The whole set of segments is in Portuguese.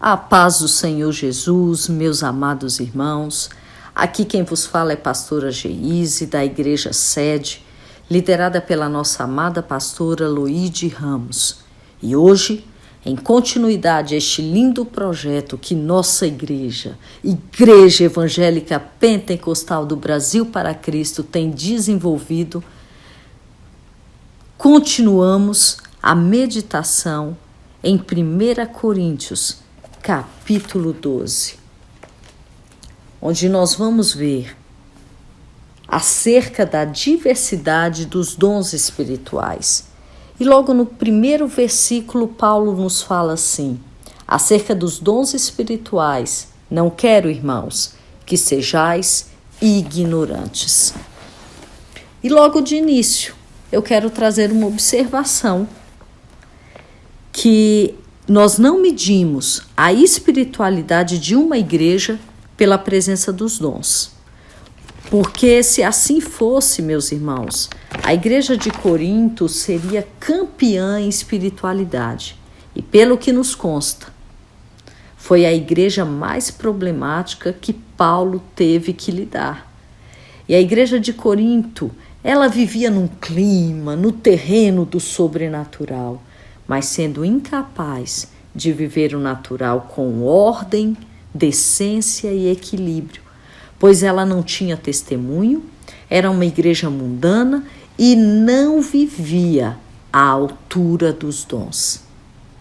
A paz do Senhor Jesus, meus amados irmãos. Aqui quem vos fala é pastora Geise, da Igreja Sede, liderada pela nossa amada pastora Loide Ramos. E hoje, em continuidade a este lindo projeto que nossa Igreja Evangélica Pentecostal do Brasil para Cristo tem desenvolvido, continuamos a meditação em 1 Coríntios, capítulo 12, onde nós vamos ver acerca da diversidade dos dons espirituais. E logo no primeiro versículo, Paulo nos fala assim, acerca dos dons espirituais: não quero, irmãos, que sejais ignorantes. E logo de início, eu quero trazer uma observação que nós não medimos a espiritualidade de uma igreja pela presença dos dons. Porque se assim fosse, meus irmãos, a igreja de Corinto seria campeã em espiritualidade. E pelo que nos consta, foi a igreja mais problemática que Paulo teve que lidar. E a igreja de Corinto, ela vivia num clima, no terreno do sobrenatural, mas sendo incapaz de viver o natural com ordem, decência e equilíbrio, pois ela não tinha testemunho, era uma igreja mundana e não vivia à altura dos dons.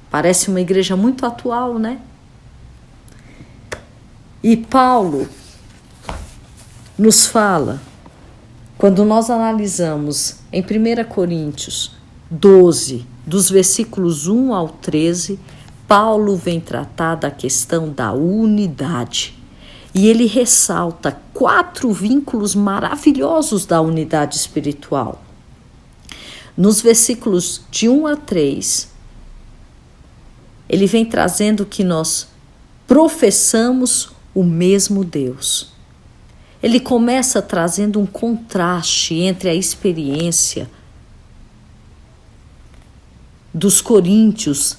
Parece uma igreja muito atual, né? E Paulo nos fala, quando nós analisamos em 1 Coríntios 12, dos versículos 1 ao 13, Paulo vem tratar da questão da unidade. E ele ressalta 4 vínculos maravilhosos da unidade espiritual. Nos versículos de 1 a 3, ele vem trazendo que nós professamos o mesmo Deus. Ele começa trazendo um contraste entre a experiência dos coríntios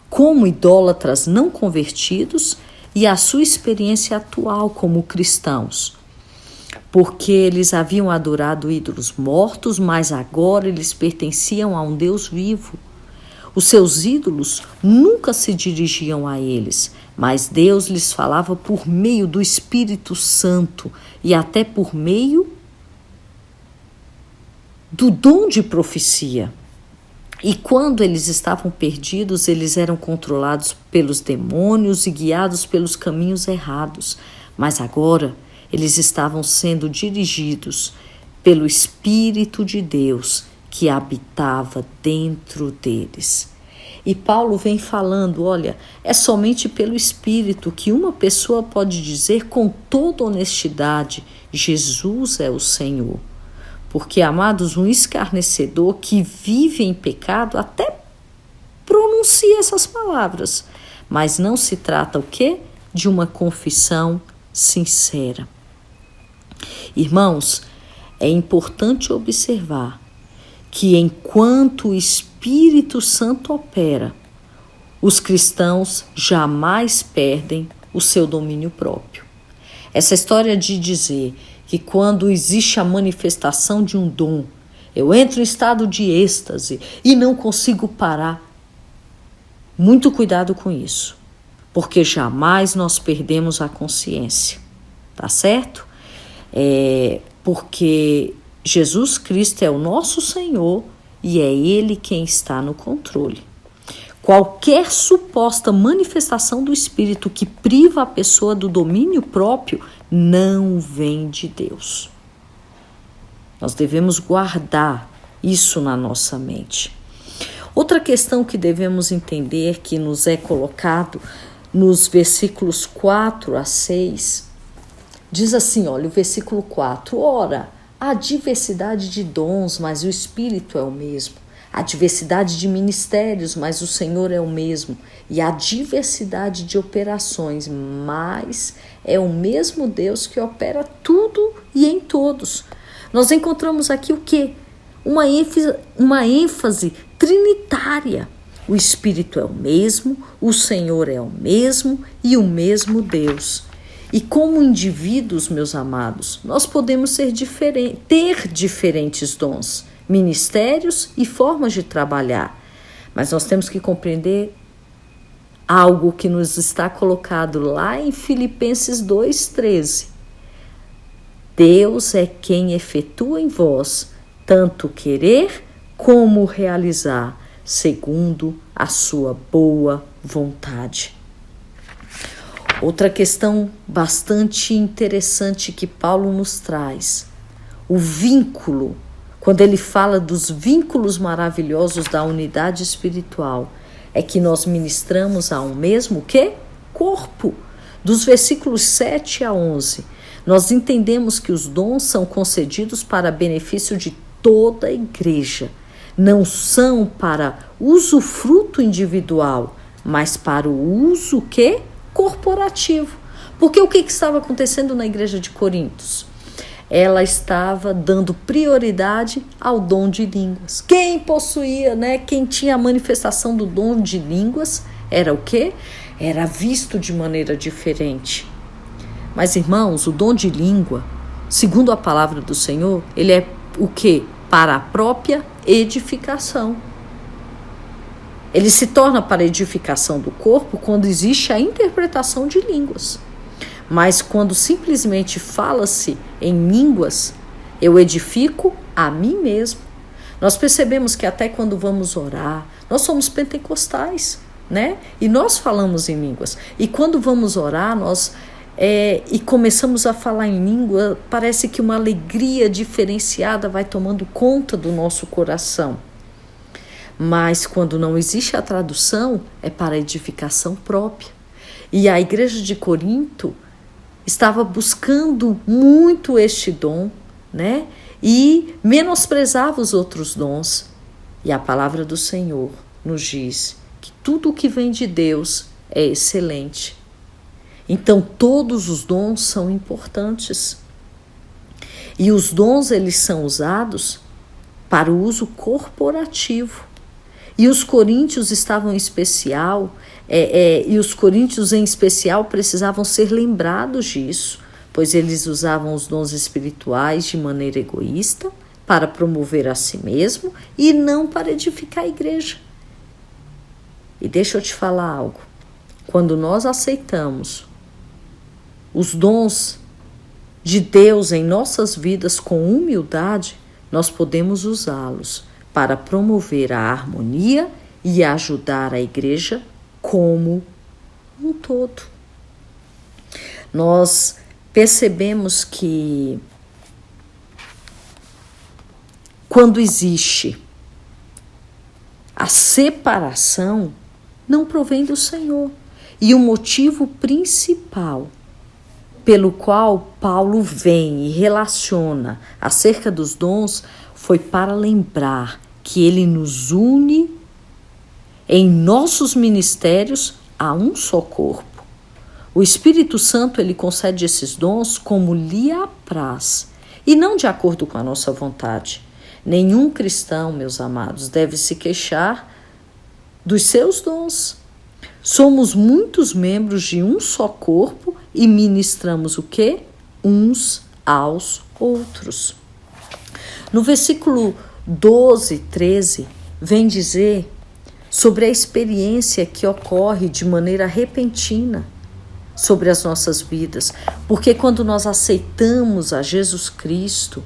como idólatras não convertidos e a sua experiência atual como cristãos, porque eles haviam adorado ídolos mortos, mas agora eles pertenciam a um Deus vivo. Os seus ídolos nunca se dirigiam a eles, mas Deus lhes falava por meio do Espírito Santo e até por meio do dom de profecia. E quando eles estavam perdidos, eles eram controlados pelos demônios e guiados pelos caminhos errados. Mas agora eles estavam sendo dirigidos pelo Espírito de Deus que habitava dentro deles. E Paulo vem falando, olha, é somente pelo Espírito que uma pessoa pode dizer com toda honestidade: Jesus é o Senhor. Porque, amados, um escarnecedor que vive em pecado até pronuncia essas palavras, mas não se trata o quê? De uma confissão sincera. Irmãos, é importante observar que enquanto o Espírito Santo opera, os cristãos jamais perdem o seu domínio próprio. Essa história de dizer que quando existe a manifestação de um dom, eu entro em estado de êxtase e não consigo parar. Muito cuidado com isso, porque jamais nós perdemos a consciência, tá certo? Porque Jesus Cristo é o nosso Senhor e é Ele quem está no controle. Qualquer suposta manifestação do Espírito que priva a pessoa do domínio próprio não vem de Deus. Nós devemos guardar isso na nossa mente. Outra questão que devemos entender, que nos é colocado nos versículos 4 a 6, diz assim, olha, o versículo 4, ora, há diversidade de dons, mas o Espírito é o mesmo. Há diversidade de ministérios, mas o Senhor é o mesmo. E há diversidade de operações, mas é o mesmo Deus que opera tudo e em todos. Nós encontramos aqui o quê? Uma ênfase trinitária. O Espírito é o mesmo, o Senhor é o mesmo e o mesmo Deus. E como indivíduos, meus amados, nós podemos ter diferentes dons, ministérios e formas de trabalhar. Mas nós temos que compreender algo que nos está colocado lá em Filipenses 2,13. Deus é quem efetua em vós tanto querer como realizar, segundo a sua boa vontade. Outra questão bastante interessante que Paulo nos traz, o vínculo, quando ele fala dos vínculos maravilhosos da unidade espiritual, é que nós ministramos a um mesmo corpo. Dos versículos 7 a 11, nós entendemos que os dons são concedidos para benefício de toda a igreja. Não são para usufruto individual, mas para o uso corporativo. Porque o que estava acontecendo na igreja de Corintos? Ela estava dando prioridade ao dom de línguas. Quem possuía, quem tinha a manifestação do dom de línguas, era o quê? Era visto de maneira diferente. Mas, irmãos, o dom de língua, segundo a palavra do Senhor, ele é o quê? Para a própria edificação. Ele se torna para a edificação do corpo quando existe a interpretação de línguas. Mas quando simplesmente fala-se em línguas, eu edifico a mim mesmo. Nós percebemos que até quando vamos orar, nós somos pentecostais, E nós falamos em línguas. E quando vamos orar, e começamos a falar em língua, parece que uma alegria diferenciada vai tomando conta do nosso coração. Mas quando não existe a tradução, é para a edificação própria. E a igreja de Corinto estava buscando muito este dom, E menosprezava os outros dons. E a palavra do Senhor nos diz que tudo o que vem de Deus é excelente. Então, todos os dons são importantes. E os dons, eles são usados para o uso corporativo. E os coríntios estavam em especial, em especial precisavam ser lembrados disso, pois eles usavam os dons espirituais de maneira egoísta, para promover a si mesmo e não para edificar a igreja. E deixa eu te falar algo. Quando nós aceitamos os dons de Deus em nossas vidas com humildade, nós podemos usá-los para promover a harmonia e ajudar a igreja como um todo. Nós percebemos que quando existe a separação, não provém do Senhor. E o motivo principal pelo qual Paulo vem e relaciona acerca dos dons foi para lembrar que ele nos une em nossos ministérios a um só corpo. O Espírito Santo, ele concede esses dons como lhe apraz e não de acordo com a nossa vontade. Nenhum cristão, meus amados, deve se queixar dos seus dons. Somos muitos membros de um só corpo e ministramos o quê? Uns aos outros. No versículo 12, 13, vem dizer sobre a experiência que ocorre de maneira repentina sobre as nossas vidas. Porque quando nós aceitamos a Jesus Cristo,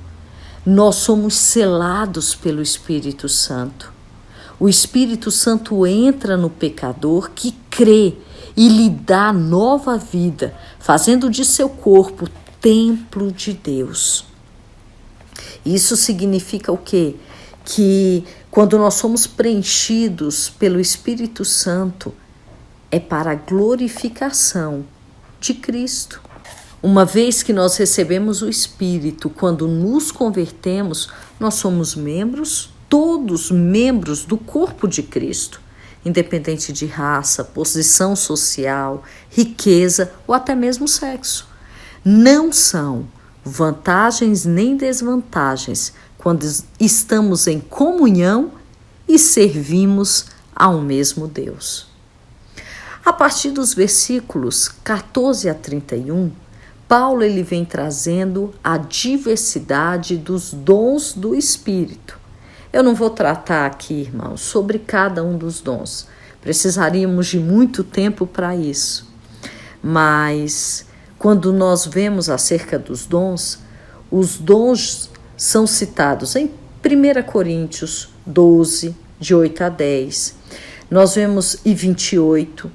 nós somos selados pelo Espírito Santo. O Espírito Santo entra no pecador que crê e lhe dá nova vida, fazendo de seu corpo templo de Deus. Isso significa o quê? Que quando nós somos preenchidos pelo Espírito Santo, é para a glorificação de Cristo. Uma vez que nós recebemos o Espírito, quando nos convertemos, nós somos membros, todos membros do corpo de Cristo, independente de raça, posição social, riqueza ou até mesmo sexo. Não são vantagens nem desvantagens quando estamos em comunhão e servimos a um mesmo Deus. A partir dos versículos 14 a 31, Paulo ele vem trazendo a diversidade dos dons do Espírito. Eu não vou tratar aqui, irmãos, sobre cada um dos dons. Precisaríamos de muito tempo para isso. Mas quando nós vemos acerca dos dons, os dons são citados em 1 Coríntios 12, de 8 a 10. Nós vemos em 28,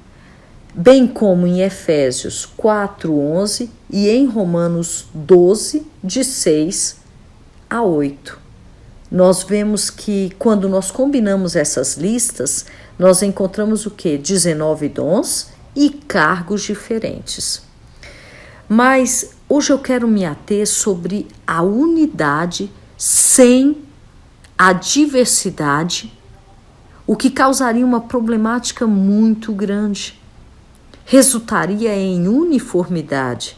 bem como em Efésios 4, 11 e em Romanos 12, de 6 a 8. Nós vemos que quando nós combinamos essas listas, nós encontramos o quê? 19 dons e cargos diferentes. Mas hoje eu quero me ater sobre a unidade sem a diversidade, o que causaria uma problemática muito grande. Resultaria em uniformidade,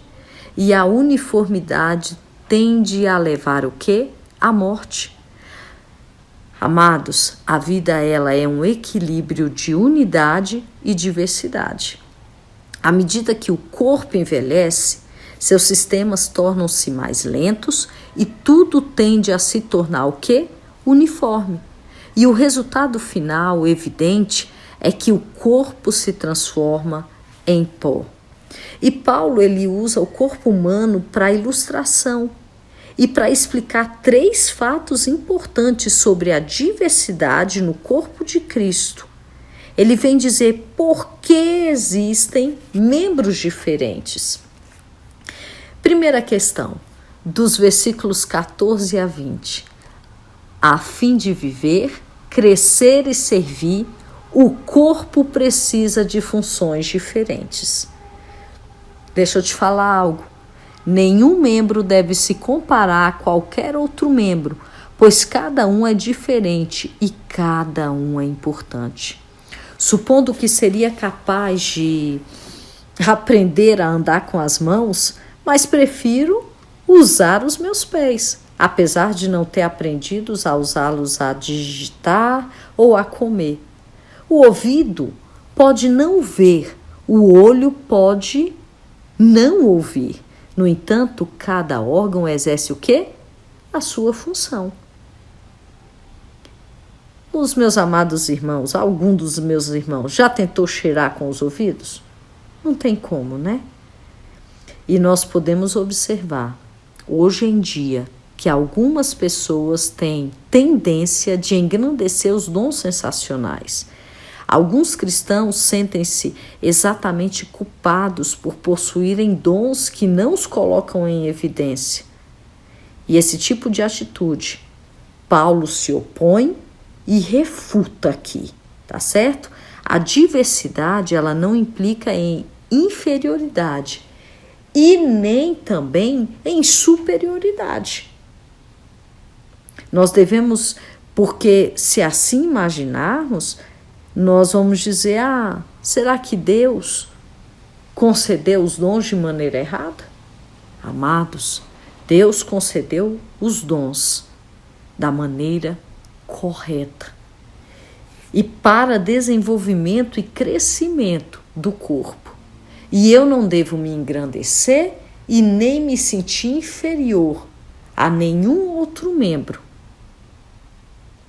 e a uniformidade tende a levar o quê? A morte. Amados, a vida ela é um equilíbrio de unidade e diversidade. À medida que o corpo envelhece, seus sistemas tornam-se mais lentos e tudo tende a se tornar o quê? Uniforme. E o resultado final evidente é que o corpo se transforma em pó. E Paulo ele usa o corpo humano para ilustração e para explicar 3 fatos importantes sobre a diversidade no corpo de Cristo. Ele vem dizer por que existem membros diferentes. Primeira questão, dos versículos 14 a 20. A fim de viver, crescer e servir, o corpo precisa de funções diferentes. Deixa eu te falar algo. Nenhum membro deve se comparar a qualquer outro membro, pois cada um é diferente e cada um é importante. Supondo que seria capaz de aprender a andar com as mãos, mas prefiro usar os meus pés, apesar de não ter aprendido a usá-los a digitar ou a comer. O ouvido pode não ver, o olho pode não ouvir. No entanto, cada órgão exerce o quê? A sua função. Os meus amados irmãos, algum dos meus irmãos, já tentou cheirar com os ouvidos? Não tem como, né? E nós podemos observar, hoje em dia, que algumas pessoas têm tendência de engrandecer os dons sensacionais. Alguns cristãos sentem-se exatamente culpados por possuírem dons que não os colocam em evidência. E esse tipo de atitude, Paulo se opõe e refuta aqui, tá certo? A diversidade, ela não implica em inferioridade e nem também em superioridade. Nós devemos, porque se assim imaginarmos, nós vamos dizer, será que Deus concedeu os dons de maneira errada? Amados, Deus concedeu os dons da maneira correta e para desenvolvimento e crescimento do corpo. E eu não devo me engrandecer e nem me sentir inferior a nenhum outro membro.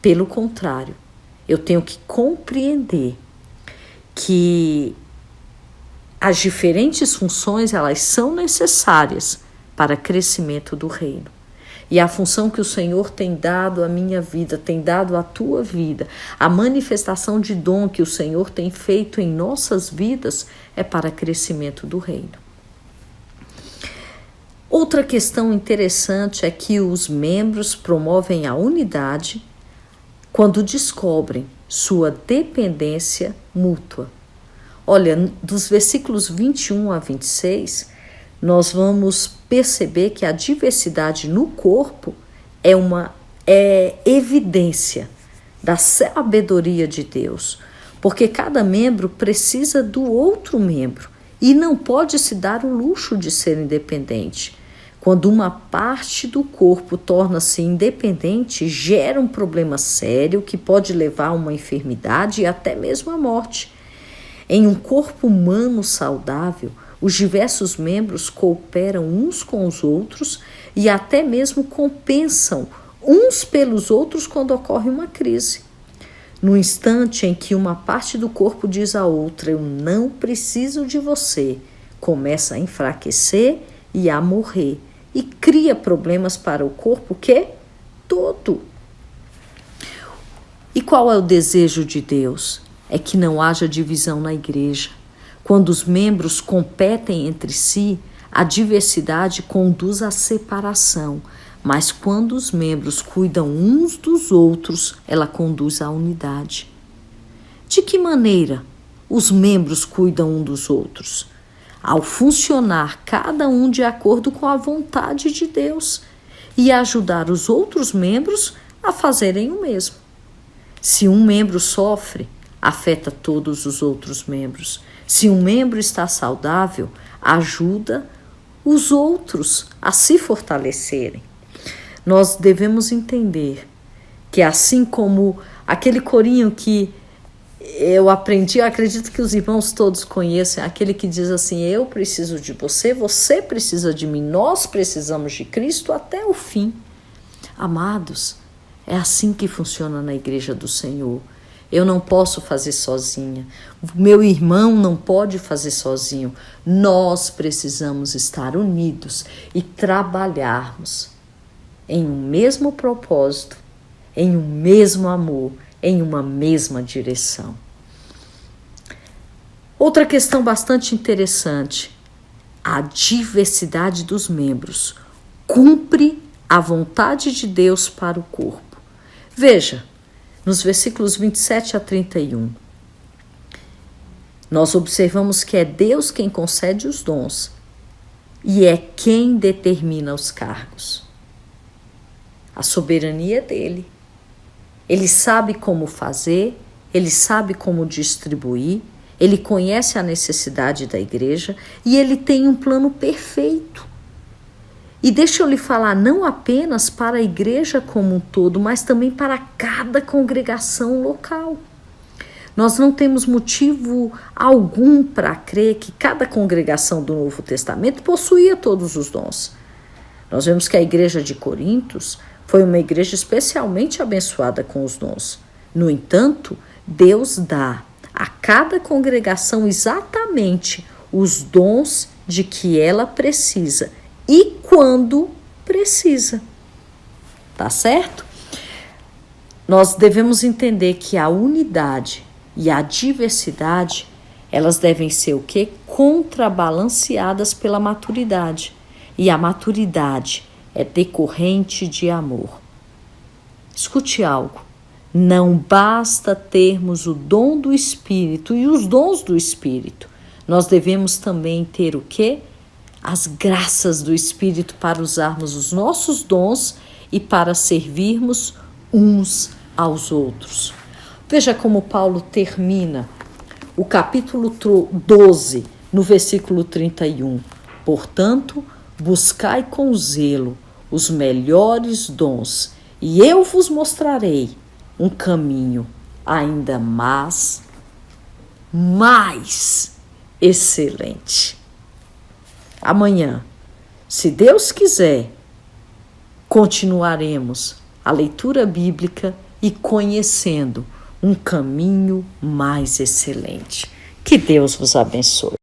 Pelo contrário, eu tenho que compreender que as diferentes funções, elas são necessárias para o crescimento do reino. E a função que o Senhor tem dado à minha vida, tem dado à tua vida, a manifestação de dom que o Senhor tem feito em nossas vidas é para crescimento do reino. Outra questão interessante é que os membros promovem a unidade quando descobrem sua dependência mútua. Olha, dos versículos 21 a 26, nós vamos perceber que a diversidade no corpo é evidência da sabedoria de Deus, porque cada membro precisa do outro membro e não pode se dar o luxo de ser independente. Quando uma parte do corpo torna-se independente, gera um problema sério que pode levar a uma enfermidade e até mesmo à morte. Em um corpo humano saudável, os diversos membros cooperam uns com os outros e até mesmo compensam uns pelos outros quando ocorre uma crise. No instante em que uma parte do corpo diz à outra, eu não preciso de você, começa a enfraquecer e a morrer e cria problemas para o corpo todo. E qual é o desejo de Deus? É que não haja divisão na igreja. Quando os membros competem entre si, a diversidade conduz à separação, mas quando os membros cuidam uns dos outros, ela conduz à unidade. De que maneira os membros cuidam um dos outros? Ao funcionar cada um de acordo com a vontade de Deus e ajudar os outros membros a fazerem o mesmo. Se um membro sofre, afeta todos os outros membros. Se um membro está saudável, ajuda os outros a se fortalecerem. Nós devemos entender que assim como aquele corinho que eu aprendi, eu acredito que os irmãos todos conhecem, aquele que diz assim, eu preciso de você, você precisa de mim, nós precisamos de Cristo até o fim. Amados, é assim que funciona na igreja do Senhor. Eu não posso fazer sozinha, meu irmão não pode fazer sozinho. Nós precisamos estar unidos e trabalharmos em um mesmo propósito, em um mesmo amor, em uma mesma direção. Outra questão bastante interessante, a diversidade dos membros cumpre a vontade de Deus para o corpo. Veja, nos versículos 27 a 31, nós observamos que é Deus quem concede os dons e é quem determina os cargos. A soberania é dele. Ele sabe como fazer, ele sabe como distribuir, ele conhece a necessidade da igreja e ele tem um plano perfeito. E deixa eu lhe falar, não apenas para a igreja como um todo, mas também para cada congregação local. Nós não temos motivo algum para crer que cada congregação do Novo Testamento possuía todos os dons. Nós vemos que a igreja de Corintos foi uma igreja especialmente abençoada com os dons. No entanto, Deus dá a cada congregação exatamente os dons de que ela precisa e quando precisa. Tá certo? Nós devemos entender que a unidade e a diversidade, elas devem ser o quê? Contrabalanceadas pela maturidade. E a maturidade é decorrente de amor. Escute algo. Não basta termos o dom do Espírito e os dons do Espírito. Nós devemos também ter o quê? As graças do Espírito para usarmos os nossos dons e para servirmos uns aos outros. Veja como Paulo termina o capítulo 12, no versículo 31. Portanto, buscai com zelo os melhores dons, e eu vos mostrarei um caminho ainda mais excelente. Amanhã, se Deus quiser, continuaremos a leitura bíblica e conhecendo um caminho mais excelente. Que Deus vos abençoe.